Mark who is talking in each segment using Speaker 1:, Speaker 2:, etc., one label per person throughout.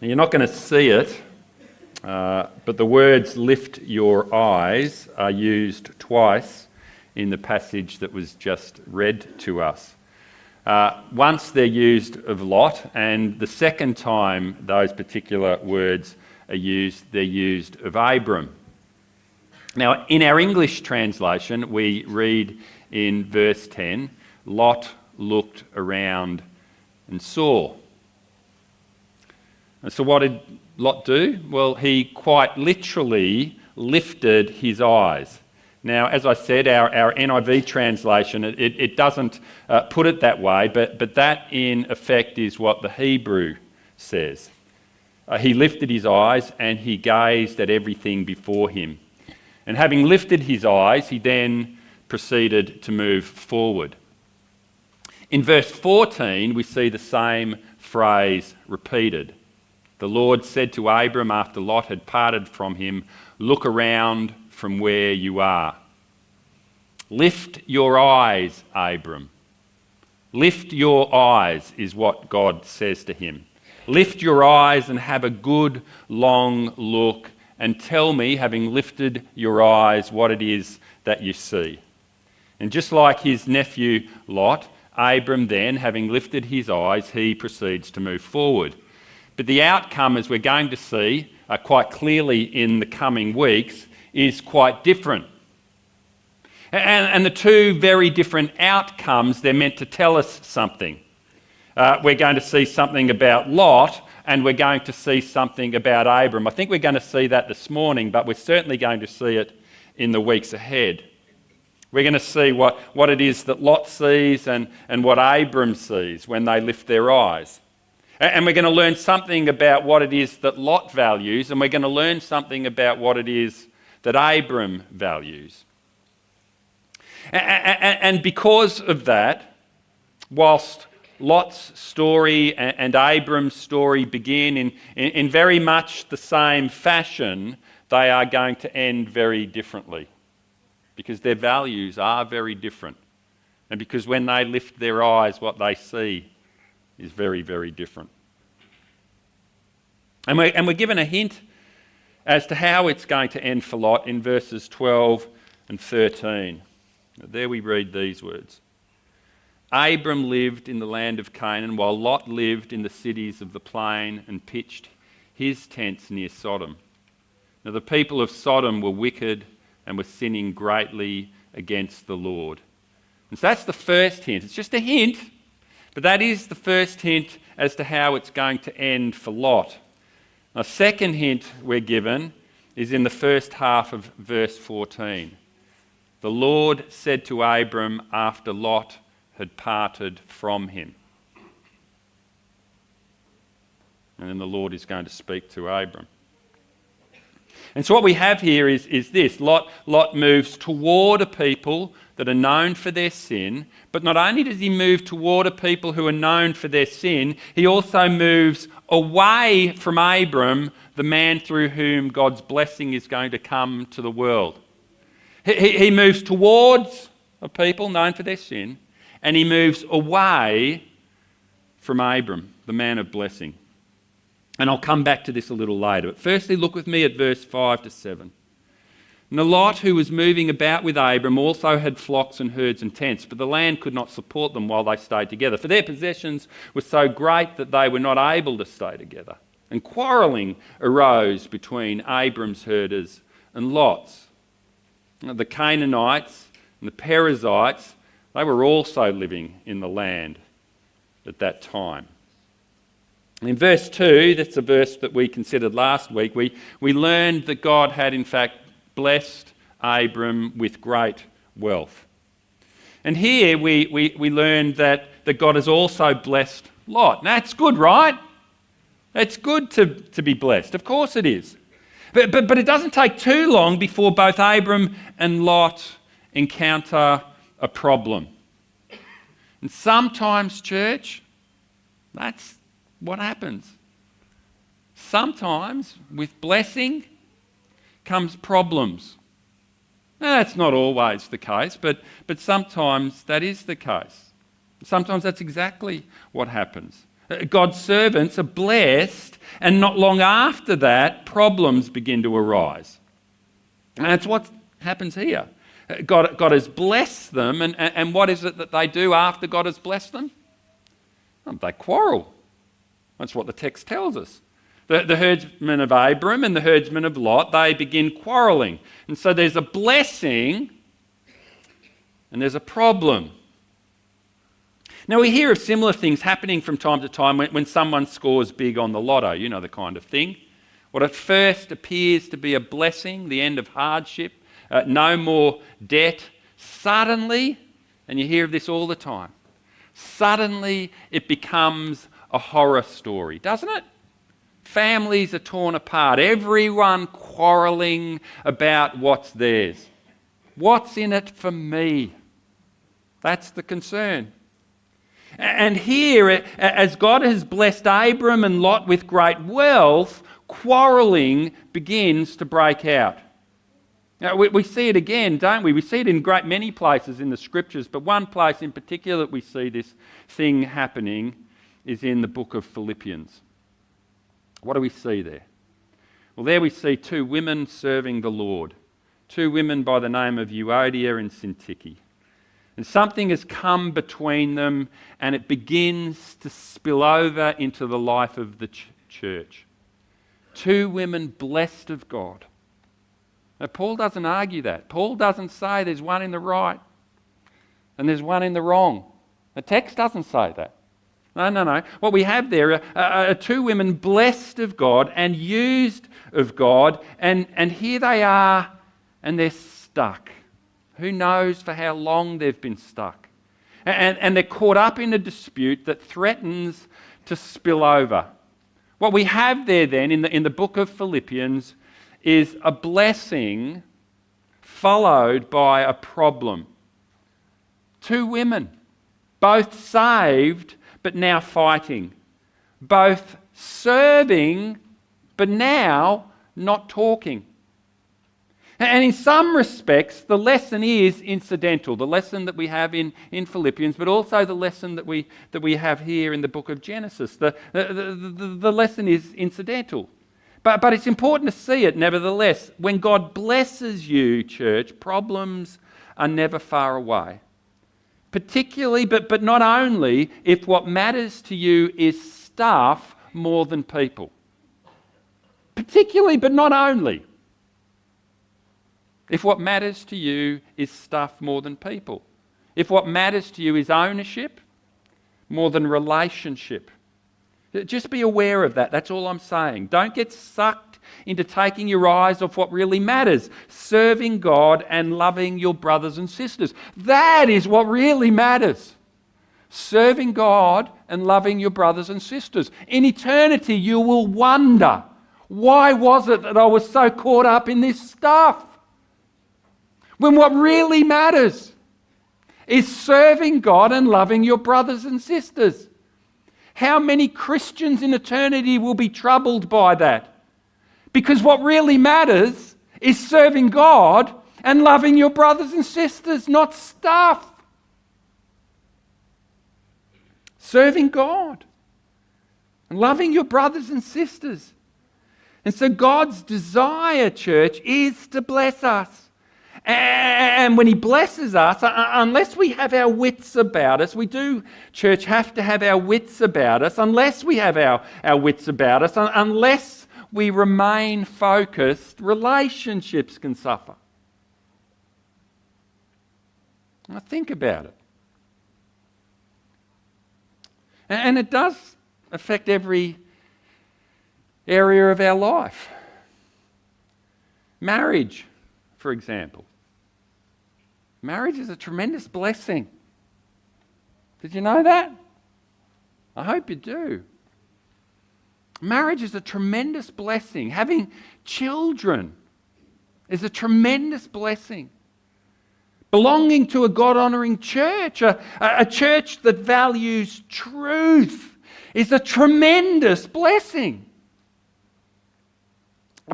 Speaker 1: Now, you're not going to see it, but the words "lift your eyes" are used twice in the passage that was just read to us. Once they're used of Lot, and the second time those particular words are used, they're used of Abram. Now, in our English translation, we read in verse 10, Lot looked around and saw. And so what did Lot do? Well, he quite literally lifted his eyes. Now, as I said, our NIV translation, it doesn't put it that way, but that in effect is what the Hebrew says. He lifted his eyes and he gazed at everything before him. And having lifted his eyes, he then proceeded to move forward. In verse 14, we see the same phrase repeated. The Lord said to Abram after Lot had parted from him, "Look around from where you are." Lift your eyes, Abram. Lift your eyes is what God says to him. Lift your eyes and have a good long look and tell me, having lifted your eyes, what it is that you see. And just like his nephew Lot, Abram then, having lifted his eyes, he proceeds to move forward. But the outcome, as we're going to see quite clearly in the coming weeks, is quite different. And the two very different outcomes, they're meant to tell us something. We're going to see something about Lot, and we're going to see something about Abram. I think we're going to see that this morning, but we're certainly going to see it in the weeks ahead. We're going to see what it is that Lot sees and what Abram sees when they lift their eyes. And we're going to learn something about what it is that Lot values, and we're going to learn something about what it is that Abram values. And because of that, whilst Lot's story and Abram's story begin in very much the same fashion, they are going to end very differently because their values are very different. And because when they lift their eyes, what they see is very, very different. And we're given a hint as to how it's going to end for Lot in verses 12 and 13. There we read these words. Abram lived in the land of Canaan, while Lot lived in the cities of the plain and pitched his tents near Sodom. Now the people of Sodom were wicked and were sinning greatly against the Lord. And so that's the first hint. It's just a hint, but that is the first hint as to how it's going to end for Lot. A second hint we're given is in the first half of verse 14. The Lord said to Abram after Lot had parted from him. And then the Lord is going to speak to Abram. And so what we have here is this. Lot moves toward a people that are known for their sin, but not only does he move toward a people who are known for their sin, he also moves away from Abram, the man through whom God's blessing is going to come to the world. He moves towards a people known for their sin, and he moves away from Abram, the man of blessing. And I'll come back to this a little later. But firstly, look with me at verse 5 to 7. Now Lot, who was moving about with Abram, also had flocks and herds and tents, but the land could not support them while they stayed together, for their possessions were so great that they were not able to stay together. And quarrelling arose between Abram's herders and Lot's. The Canaanites and the Perizzites, they were also living in the land at that time. In verse 2, that's a verse that we considered last week, we learned that God had in fact blessed Abram with great wealth. And here we learned that God has also blessed Lot. Now, that's good, right? It's good to be blessed. Of course it is. But it doesn't take too long before both Abram and Lot encounter a problem. And sometimes, church, that's what happens. Sometimes with blessing comes problems. Now, that's not always the case, but sometimes that is the case. Sometimes that's exactly what happens. God's servants are blessed, and not long after that, problems begin to arise. And that's what happens here. God has blessed them, and what is it that they do after God has blessed them? Well, they quarrel. That's what the text tells us. The herdsmen of Abram and the herdsmen of Lot, they begin quarrelling. And so there's a blessing and there's a problem. Now we hear of similar things happening from time to time when someone scores big on the lotto, you know the kind of thing. What at first appears to be a blessing, the end of hardship, no more debt, suddenly, and you hear of this all the time, suddenly it becomes a horror story, doesn't it? Families are torn apart, everyone quarrelling about what's theirs. What's in it for me? That's the concern. And here, as God has blessed Abram and Lot with great wealth, quarrelling begins to break out. Now, we see it again, don't we? We see it in great many places in the Scriptures, but one place in particular that we see this thing happening is in the book of Philippians. What do we see there? Well, there we see two women serving the Lord. Two women by the name of Euodia and Syntyche. And something has come between them, and it begins to spill over into the life of the church. Two women blessed of God. Now, Paul doesn't argue that. Paul doesn't say there's one in the right and there's one in the wrong. The text doesn't say that. No. What we have there are two women blessed of God and used of God, and here they are, and they're stuck. Who knows for how long they've been stuck. And they're caught up in a dispute that threatens to spill over. What we have there then in the book of Philippians is a blessing followed by a problem. Two women, both saved but now fighting. Both serving but now not talking. And in some respects, the lesson is incidental, the lesson that we have in Philippians, but also the lesson that we have here in the book of Genesis. The lesson is incidental. But it's important to see it nevertheless. When God blesses you, church, problems are never far away. Particularly, but not only, if what matters to you is stuff more than people. Particularly, but not only, if what matters to you is stuff more than people. If what matters to you is ownership more than relationship. Just be aware of that. That's all I'm saying. Don't get sucked into taking your eyes off what really matters. Serving God and loving your brothers and sisters. That is what really matters. Serving God and loving your brothers and sisters. In eternity, you will wonder, why was it that I was so caught up in this stuff? When what really matters is serving God and loving your brothers and sisters. How many Christians in eternity will be troubled by that? Because what really matters is serving God and loving your brothers and sisters, not stuff. Serving God and loving your brothers and sisters. And so God's desire, church, is to bless us. And when he blesses us, unless we have our wits about us, we do, church, have to have our wits about us. Unless we have our wits about us, unless we remain focused, relationships can suffer. Now think about it. And it does affect every area of our life. Marriage, for example. Marriage is a tremendous blessing. Did you know that? I hope you do. Marriage is a tremendous blessing. Having children is a tremendous blessing. Belonging to a God-honouring church, a church that values truth, is a tremendous blessing.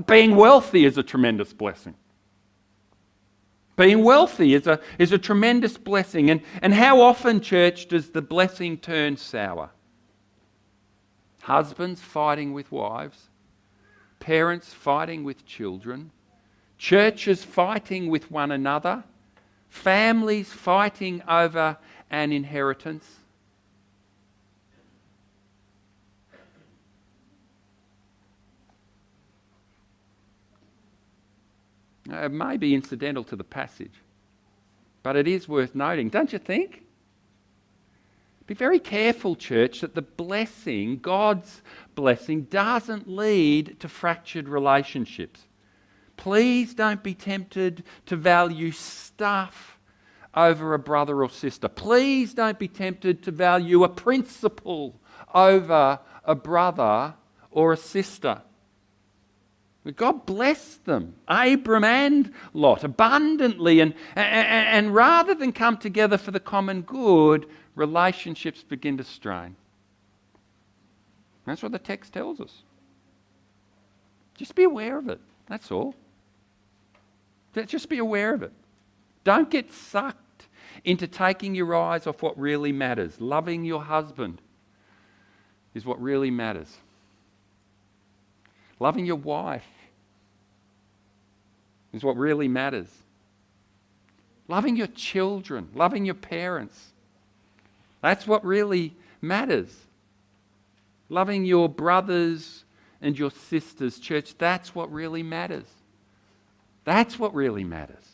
Speaker 1: Being wealthy is a tremendous blessing. Being wealthy is a tremendous blessing. And how often, church, does the blessing turn sour? Husbands fighting with wives, parents fighting with children, churches fighting with one another, families fighting over an inheritance. It may be incidental to the passage, but it is worth noting, don't you think? Be very careful, church, that the blessing, God's blessing, doesn't lead to fractured relationships. Please don't be tempted to value stuff over a brother or sister. Please don't be tempted to value a principle over a brother or a sister. God blessed them, Abram and Lot, abundantly, and rather than come together for the common good, relationships begin to strain. That's what the text tells us. Just be aware of it, that's all. Just be aware of it. Don't get sucked into taking your eyes off what really matters. Loving your husband is what really matters. Loving your wife is what really matters. Loving your children, loving your parents, that's what really matters. Loving your brothers and your sisters, church, that's what really matters. That's what really matters.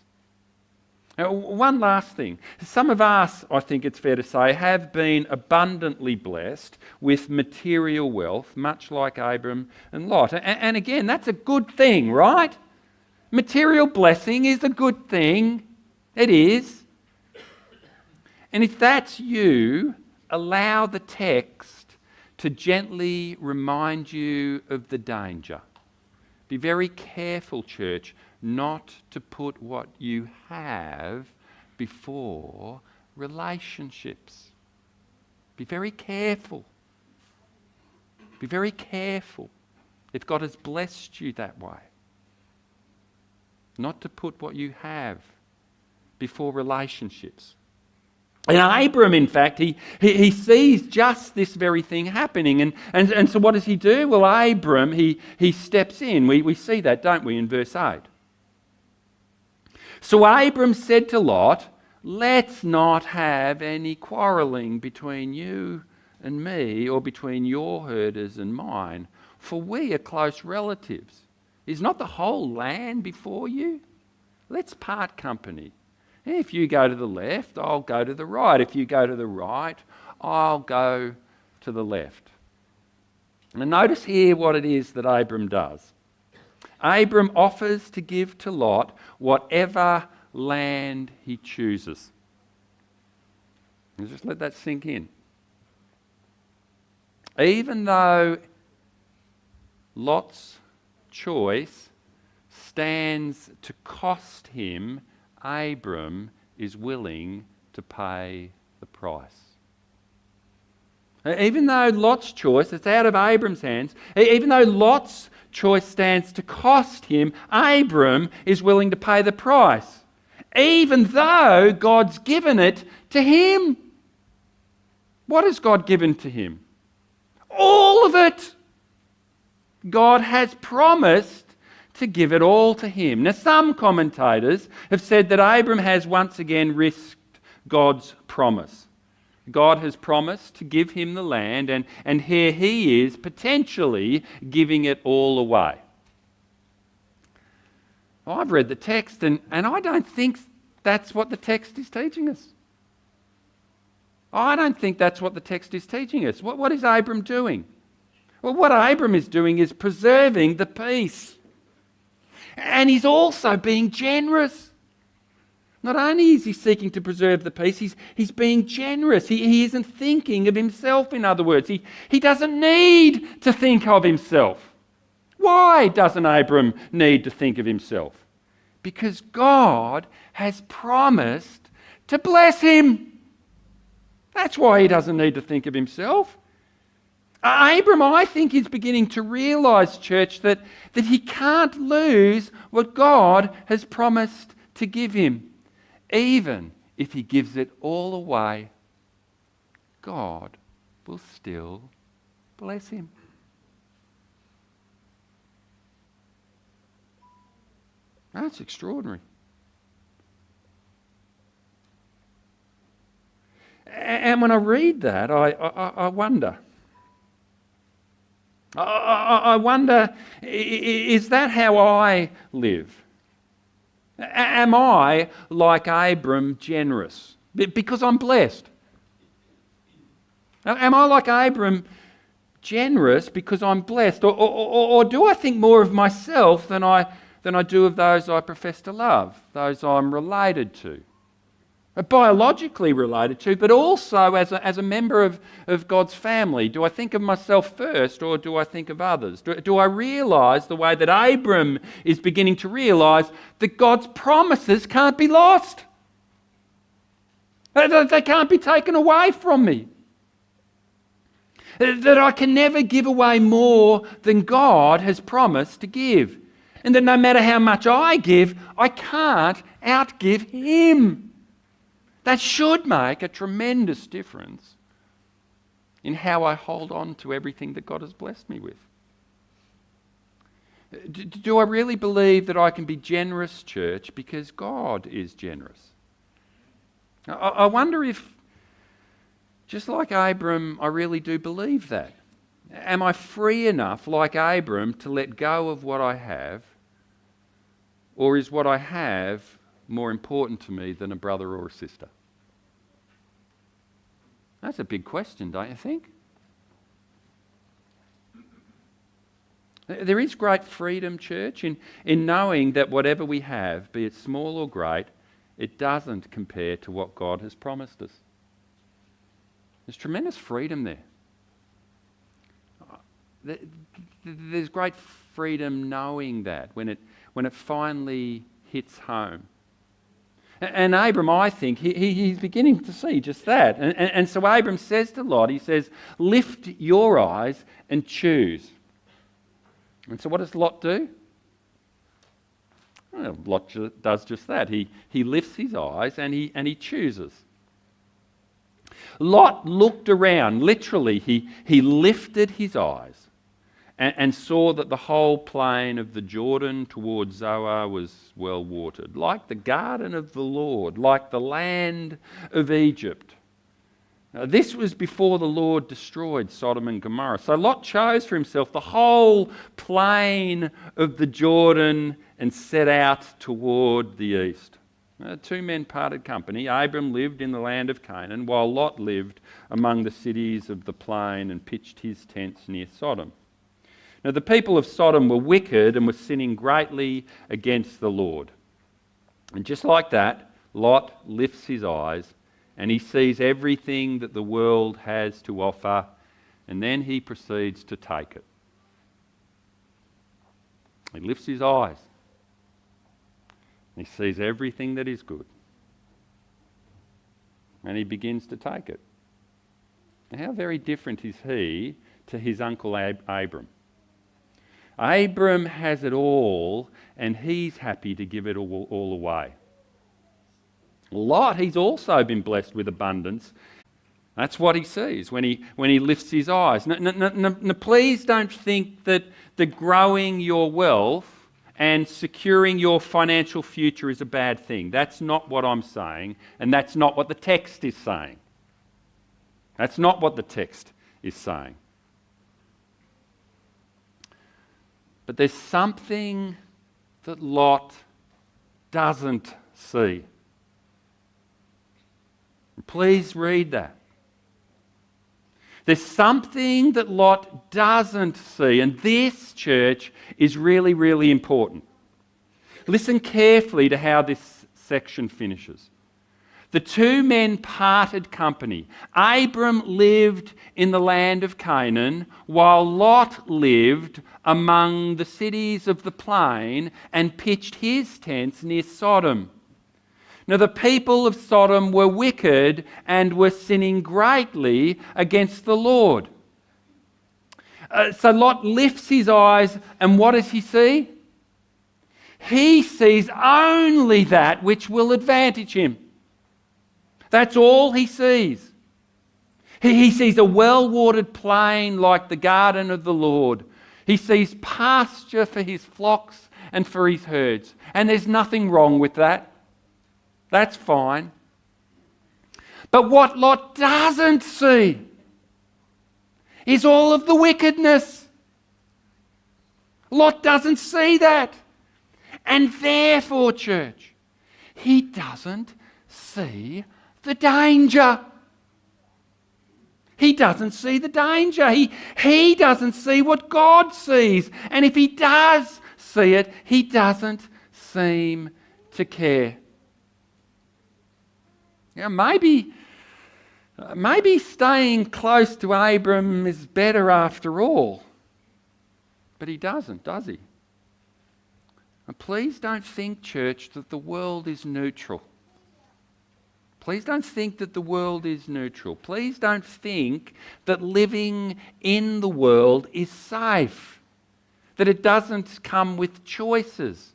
Speaker 1: Now, one last thing. Some of us, I think it's fair to say, have been abundantly blessed with material wealth, much like Abram and Lot. And again, that's a good thing, right? Material blessing is a good thing. It is. And if that's you, allow the text to gently remind you of the danger. Be very careful, church, not to put what you have before relationships. Be very careful. Be very careful if God has blessed you that way. Not to put what you have before relationships. And Abram, in fact, he sees just this very thing happening. And so what does he do? Well, Abram, he steps in. We see that, don't we, in verse 8. So Abram said to Lot, "Let's not have any quarrelling between you and me, or between your herders and mine, for we are close relatives. Is not the whole land before you? Let's part company. If you go to the left, I'll go to the right. If you go to the right, I'll go to the left." And notice here what it is that Abram does. Abram offers to give to Lot whatever land he chooses. Just let that sink in. Even though Lot's choice stands to cost him, Abram is willing to pay the price. Even though Lot's choice, it's out of Abram's hands, even though Lot's choice stands to cost him, Abram is willing to pay the price. Even though God's given it to him. What has God given to him? All of it. God has promised to give it all to him. Now, some commentators have said that Abram has once again risked God's promise. God has promised to give him the land, and here he is potentially giving it all away. Well, I've read the text, and I don't think that's what the text is teaching us. I don't think that's what the text is teaching us. What is Abram doing? Well, what Abram is doing is preserving the peace. And he's also being generous. Not only is he seeking to preserve the peace, he's being generous. He isn't thinking of himself, in other words. He doesn't need to think of himself. Why doesn't Abram need to think of himself? Because God has promised to bless him. That's why he doesn't need to think of himself. Abram, I think, is beginning to realise, church, that he can't lose what God has promised to give him. Even if he gives it all away, God will still bless him. That's extraordinary. And when I read that, I wonder. I wonder, is that how I live? Am I, like Abram, generous? Because I'm blessed. Am I, like Abram, generous because I'm blessed? Or do I think more of myself than I do of those I profess to love, those I'm related to? Biologically related to, but also as a member of God's family. Do I think of myself first, or do I think of others? Do I realise the way that Abram is beginning to realise that God's promises can't be lost? They can't be taken away from me. That I can never give away more than God has promised to give. And that no matter how much I give, I can't outgive Him. That should make a tremendous difference in how I hold on to everything that God has blessed me with. Do I really believe that I can be generous, church, because God is generous? I wonder if, just like Abram, I really do believe that. Am I free enough, like Abram, to let go of what I have? Or is what I have more important to me than a brother or a sister? That's a big question, don't you think? There is great freedom, church, in knowing that whatever we have, be it small or great, it doesn't compare to what God has promised us. There's tremendous freedom there. There's great freedom knowing that when it finally hits home. And Abram, I think, he's beginning to see just that. And so Abram says to Lot, he says, lift your eyes and choose. And so what does Lot do? Well, Lot does just that. He lifts his eyes and he chooses. Lot looked around, literally, he lifted his eyes and saw that the whole plain of the Jordan towards Zoar was well watered, like the garden of the Lord, like the land of Egypt. Now, this was before the Lord destroyed Sodom and Gomorrah. So Lot chose for himself the whole plain of the Jordan and set out toward the east. Two men parted company. Abram lived in the land of Canaan, while Lot lived among the cities of the plain and pitched his tents near Sodom. Now the people of Sodom were wicked and were sinning greatly against the Lord. And just like that, Lot lifts his eyes and he sees everything that the world has to offer, and then he proceeds to take it. He lifts his eyes. He sees everything that is good. And he begins to take it. Now, how very different is he to his uncle Abram? Abram has it all and he's happy to give it all away. Lot, he's also been blessed with abundance. That's what he sees when he lifts his eyes. Now, please don't think that the growing your wealth and securing your financial future is a bad thing. That's not what I'm saying, and that's not what the text is saying. That's not what the text is saying. But there's something that Lot doesn't see. Please read that. There's something that Lot doesn't see, and this, church, is really, really important. Listen carefully to how this section finishes. The two men parted company. Abram lived in the land of Canaan, while Lot lived among the cities of the plain and pitched his tents near Sodom. Now the people of Sodom were wicked and were sinning greatly against the Lord. So Lot lifts his eyes, and what does he see? He sees only that which will advantage him. That's all he sees. He sees a well-watered plain like the garden of the Lord. He sees pasture for his flocks and for his herds. And there's nothing wrong with that. That's fine. But what Lot doesn't see is all of the wickedness. Lot doesn't see that. And therefore, church, he doesn't see the danger. He doesn't see the danger. He doesn't see what God sees. And if he does see it, he doesn't seem to care. Now, maybe staying close to Abram is better after all. But he doesn't, does he? And please don't think, church, that the world is neutral. Please don't think that the world is neutral. Please don't think that living in the world is safe, that it doesn't come with choices.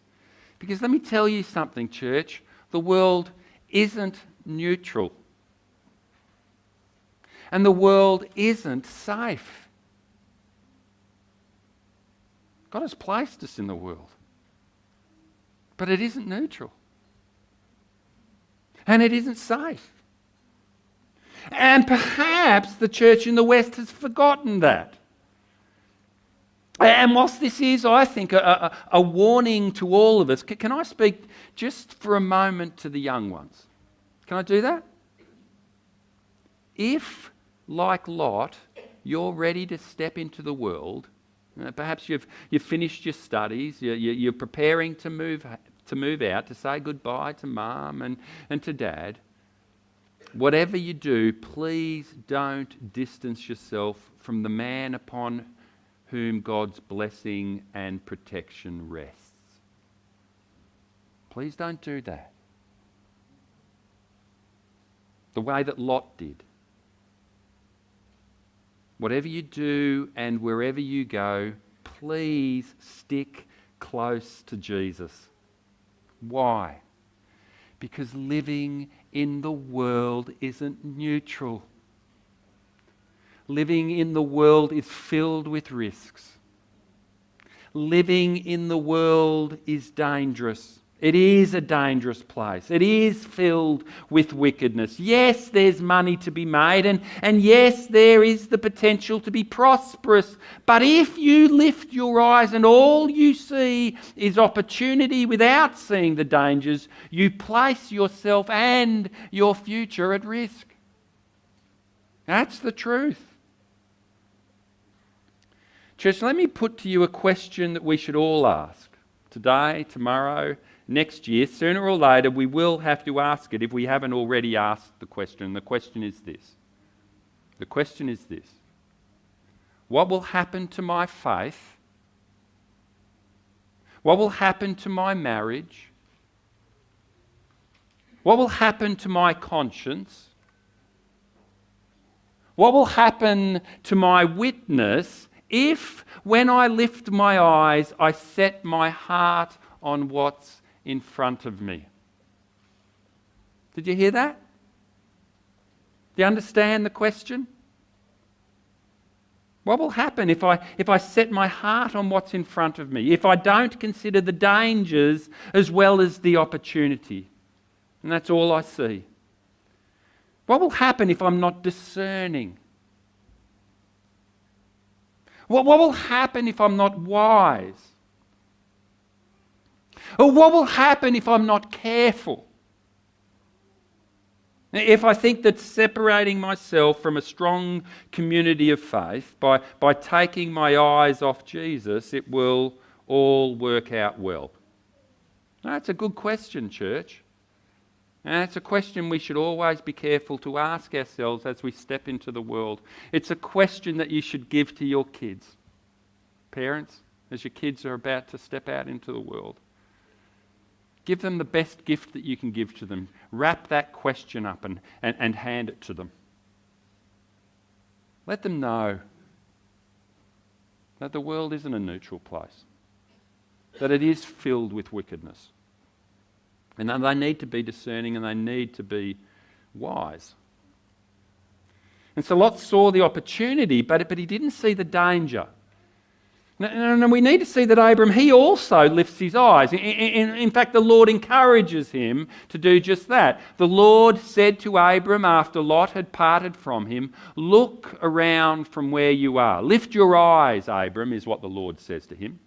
Speaker 1: Because let me tell you something, church, the world isn't neutral. And the world isn't safe. God has placed us in the world. But it isn't neutral. And it isn't safe. And perhaps the church in the West has forgotten that. And whilst this is, I think, a warning to all of us, can I speak just for a moment to the young ones? Can I do that? If, like Lot, you're ready to step into the world, perhaps you've finished your studies, you're preparing to move out, to say goodbye to mum and to dad. Whatever you do, please don't distance yourself from the man upon whom God's blessing and protection rests. Please don't do that. The way that Lot did. Whatever you do and wherever you go, please stick close to Jesus. Why? Because living in the world isn't neutral. Living in the world is filled with risks. Living in the world is dangerous. It is a dangerous place. It is filled with wickedness. Yes, there's money to be made, and yes, there is the potential to be prosperous. But if you lift your eyes and all you see is opportunity without seeing the dangers, you place yourself and your future at risk. That's the truth. Church, let me put to you a question that we should all ask. Today, tomorrow, next year, sooner or later, we will have to ask it if we haven't already asked the question. The question is this. The question is this. What will happen to my faith? What will happen to my marriage? What will happen to my conscience? What will happen to my witness if, when I lift my eyes, I set my heart on what's in front of me? Did you hear that? Do you understand the question? What will happen if I set my heart on what's in front of me? If I don't consider the dangers as well as the opportunity? And that's all I see. What will happen if I'm not discerning? What will happen if I'm not wise? Or what will happen if I'm not careful? If I think that separating myself from a strong community of faith by taking my eyes off Jesus, it will all work out well. That's a good question, church. And it's a question we should always be careful to ask ourselves as we step into the world. It's a question that you should give to your kids. Parents, as your kids are about to step out into the world. Give them the best gift that you can give to them. Wrap that question up and hand it to them. Let them know that the world isn't a neutral place. That it is filled with wickedness. And that they need to be discerning and they need to be wise. And so Lot saw the opportunity, but he didn't see the danger. And we need to see that Abram, he also lifts his eyes. In fact, the Lord encourages him to do just that. The Lord said to Abram after Lot had parted from him, "Look around from where you are. Lift your eyes, Abram," is what the Lord says to him,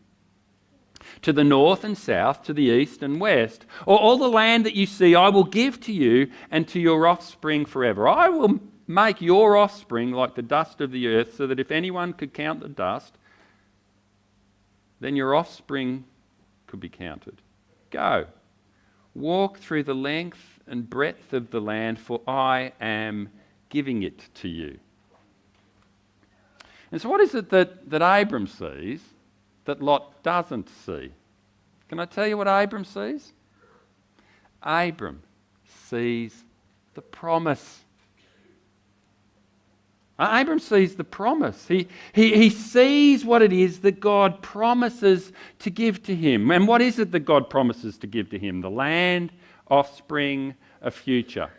Speaker 1: "to the north and south, to the east and west. All the land that you see I will give to you and to your offspring forever. I will make your offspring like the dust of the earth, so that if anyone could count the dust, then your offspring could be counted. Go, walk through the length and breadth of the land, for I am giving it to you." And so what is it that Abram sees that Lot doesn't see? Can I tell you what Abram sees? Abram sees the promise. Abram sees the promise. He sees what it is that God promises to give to him. And what is it that God promises to give to him? The land, offspring, a future.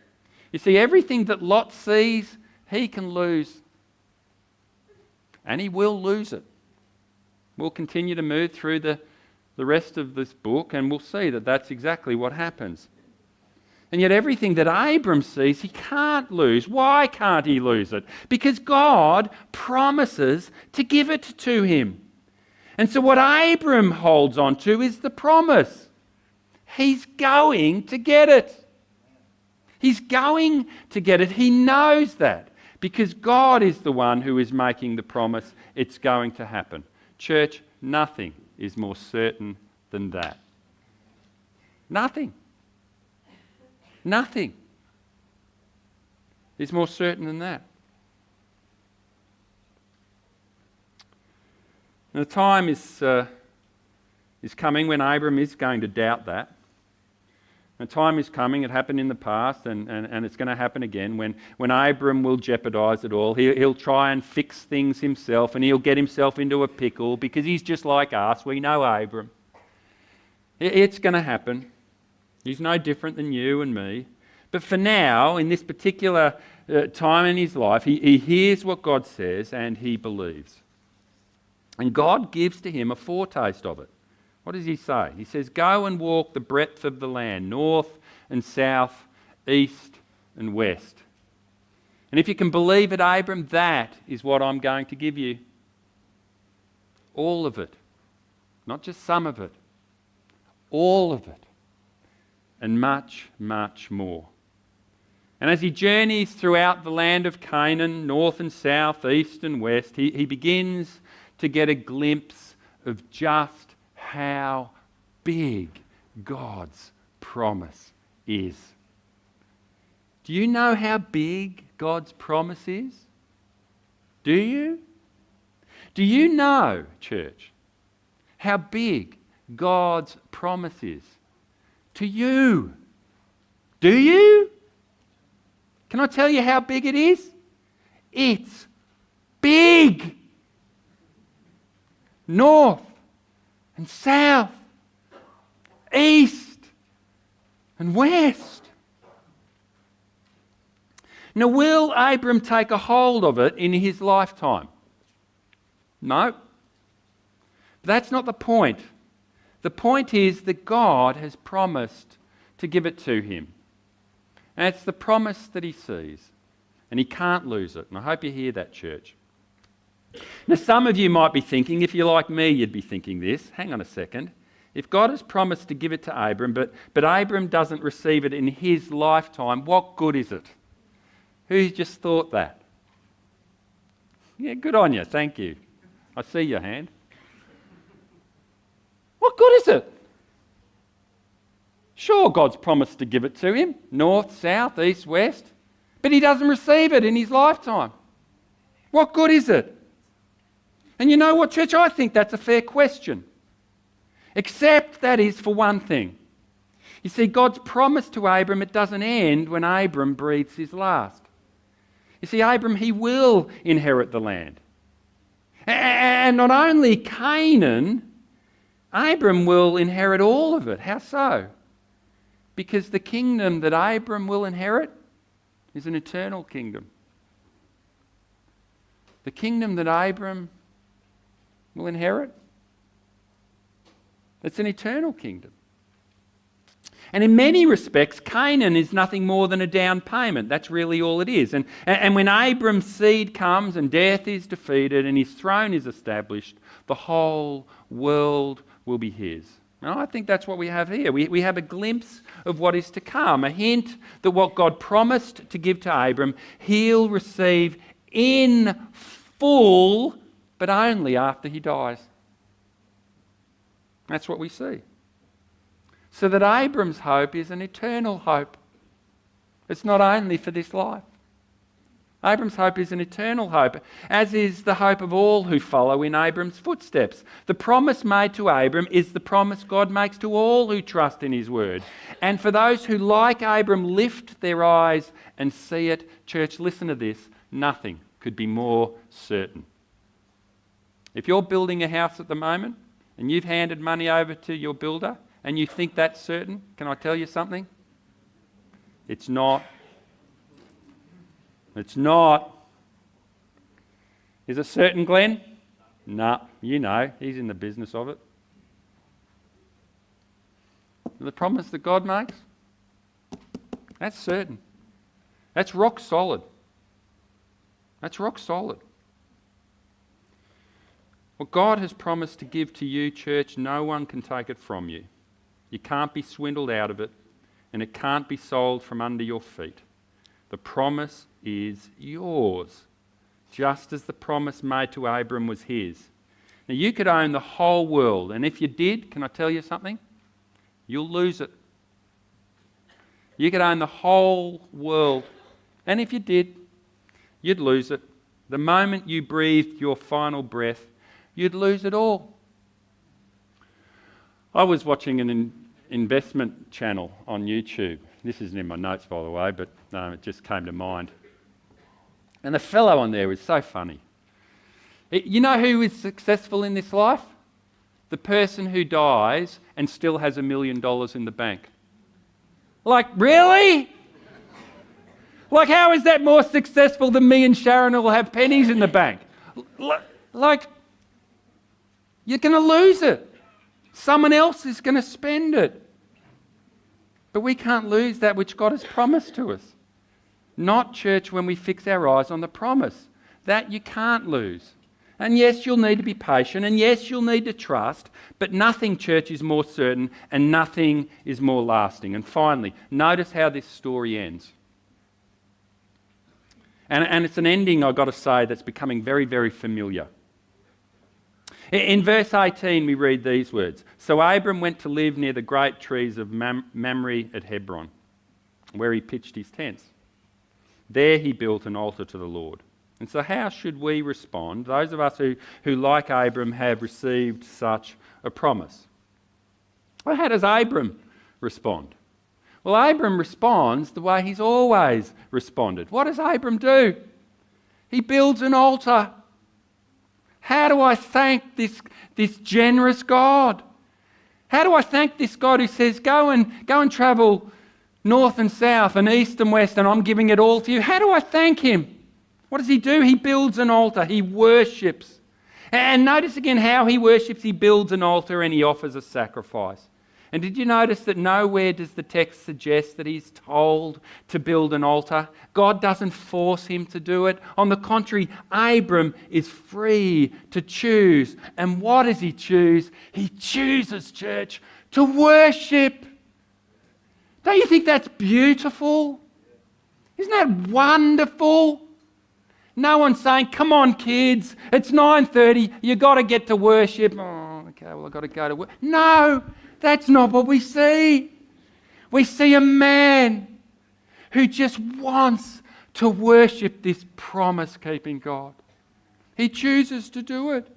Speaker 1: You see, everything that Lot sees, he can lose. And he will lose it. We'll continue to move through the rest of this book and we'll see that that's exactly what happens. And yet everything that Abram sees, he can't lose. Why can't he lose it? Because God promises to give it to him. And so what Abram holds on to is the promise. He's going to get it. He's going to get it. He knows that because God is the one who is making the promise. It's going to happen. Church, nothing is more certain than that. Nothing. Nothing is more certain than that. And the time is coming when Abram is going to doubt that. The time is coming, it happened in the past and it's going to happen again when Abram will jeopardise it all. He'll try and fix things himself and he'll get himself into a pickle because he's just like us. We know Abram. It's going to happen. He's no different than you and me. But for now, in this particular time in his life, he hears what God says and he believes. And God gives to him a foretaste of it. What does he say? He says, "Go and walk the breadth of the land, north and south, east and west." And if you can believe it, Abram, that is what I'm going to give you. All of it. Not just some of it. All of it. And much, much more. And as he journeys throughout the land of Canaan, north and south, east and west, he begins to get a glimpse of just how big God's promise is. Do you know how big God's promise is? Do you? Do you know, church, how big God's promise is to you? Do you? Can I tell you how big it is? It's big. North and south, east and west. Now, will Abram take a hold of it in his lifetime? No. That's not the point. The point is that God has promised to give it to him. And it's the promise that he sees. And he can't lose it. And I hope you hear that, church. Now, some of you might be thinking, if you're like me, you'd be thinking this. Hang on a second. If God has promised to give it to Abram, but Abram doesn't receive it in his lifetime, what good is it? Who's just thought that? Yeah, good on you. Thank you. I see your hand. What good is it? Sure, God's promised to give it to him, north, south, east, west, but he doesn't receive it in his lifetime. What good is it? And you know what, church? I think that's a fair question. Except that is for one thing. You see, God's promise to Abram, it doesn't end when Abram breathes his last. You see, Abram, he will inherit the land. And not only Canaan, Abram will inherit all of it. How so? Because the kingdom that Abram will inherit is an eternal kingdom. The kingdom that Abram will inherit It's an eternal kingdom. And in many respects, Canaan is nothing more than a down payment. That's really all it is. And when Abram's seed comes and death is defeated and his throne is established, the whole world will be his. Now, I think that's what we have here. We have a glimpse of what is to come, a hint that what God promised to give to Abram, he'll receive in full, but only after he dies. That's what we see. So that Abram's hope is an eternal hope. It's not only for this life. Abram's hope is an eternal hope, as is the hope of all who follow in Abram's footsteps. The promise made to Abram is the promise God makes to all who trust in his word. And for those who, like Abram, lift their eyes and see it, church, listen to this, nothing could be more certain. If you're building a house at the moment and you've handed money over to your builder and you think that's certain, can I tell you something? It's not. It's not. Is it certain, Glenn? No, you know, he's in the business of it. The promise that God makes, that's certain. That's rock solid. That's rock solid. What God has promised to give to you, church, no one can take it from you. You can't be swindled out of it, and it can't be sold from under your feet. The promise is yours, just as the promise made to Abram was his. Now, you could own the whole world, and if you did, can I tell you something? You'll lose it. You could own the whole world, and if you did, you'd lose it. The moment you breathed your final breath, you'd lose it all. I was watching an investment channel on YouTube. This isn't in my notes, by the way, but it just came to mind. And the fellow on there was so funny. You know who is successful in this life? The person who dies and still has $1 million in the bank. Like, really? Like, how is that more successful than me and Sharon who will have pennies in the bank? Like, you're going to lose it. Someone else is going to spend it. But we can't lose that which God has promised to us. Not, church, when we fix our eyes on the promise. That you can't lose. And yes, you'll need to be patient, and yes, you'll need to trust, but nothing, church, is more certain, and nothing is more lasting. And finally, notice how this story ends. And it's an ending, I've got to say, that's becoming very, very familiar. In verse 18, we read these words. So Abram went to live near the great trees of Mamre at Hebron, where he pitched his tents. There he built an altar to the Lord. And so how should we respond, those of us who like Abram, have received such a promise? Well, how does Abram respond? Well, Abram responds the way he's always responded. What does Abram do? He builds an altar. How do I thank this generous God? How do I thank this God who says, go and travel north and south and east and west, and I'm giving it all to you? How do I thank him? What does he do? He builds an altar. He worships. And notice again how he worships. He builds an altar and he offers a sacrifice. And did you notice that nowhere does the text suggest that he's told to build an altar? God doesn't force him to do it. On the contrary, Abram is free to choose. And what does he choose? He chooses, church, to worship. Don't you think that's beautiful? Isn't that wonderful? No one's saying, come on, kids, it's 9:30, you've got to get to worship. Oh, okay, well, I've got to go to work. No, that's not what we see. We see a man who just wants to worship this promise-keeping God. He chooses to do it.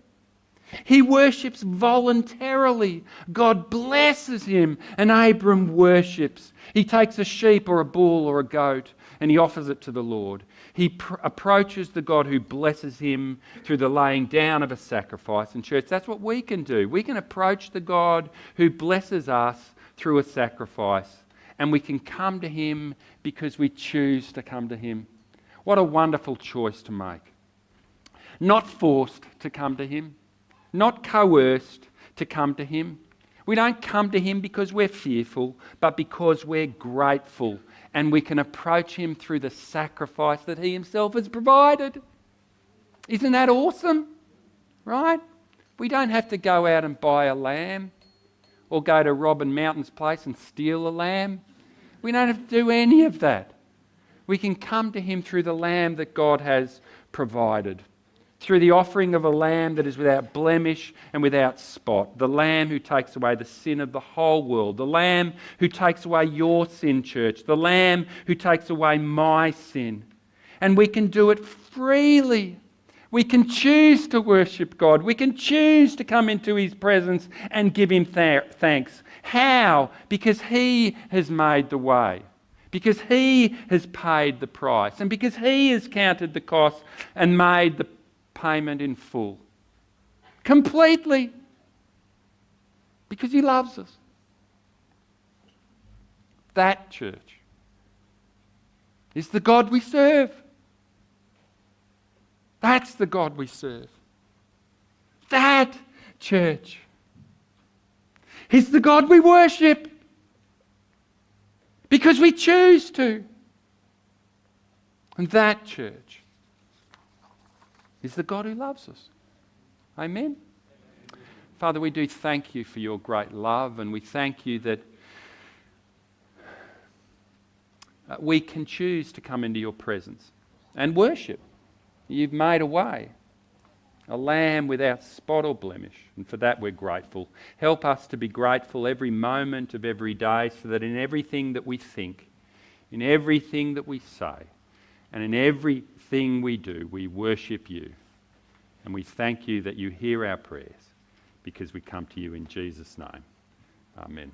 Speaker 1: He worships voluntarily. God blesses him, and Abram worships. He takes a sheep or a bull or a goat, and he offers it to the Lord. He approaches the God who blesses him through the laying down of a sacrifice. And church, that's what we can do. We can approach the God who blesses us through a sacrifice, and we can come to him because we choose to come to him. What a wonderful choice to make. Not forced to come to him, not coerced to come to him. We don't come to him because we're fearful, but because we're grateful, and we can approach him through the sacrifice that he himself has provided. Isn't that awesome? Right? We don't have to go out and buy a lamb or go to Robin Mountain's place and steal a lamb. We don't have to do any of that. We can come to him through the lamb that God has provided, through the offering of a lamb that is without blemish and without spot, the lamb who takes away the sin of the whole world, the lamb who takes away your sin, church, the lamb who takes away my sin. And we can do it freely. We can choose to worship God. We can choose to come into his presence and give him thanks. How? Because he has made the way. Because he has paid the price. And because he has counted the cost and made the payment in full. Completely. Because he loves us. That, church, is the God we serve. That's the God we serve. That, church, is the God we worship. Because we choose to. And that, church, is the God who loves us. Amen? Father, we do thank you for your great love, and we thank you that we can choose to come into your presence and worship. You've made a way, a lamb without spot or blemish, and for that we're grateful. Help us to be grateful every moment of every day, so that in everything that we think, in everything that we say, and in everything we do, we worship you. And we thank you that you hear our prayers, because we come to you in Jesus' name. Amen.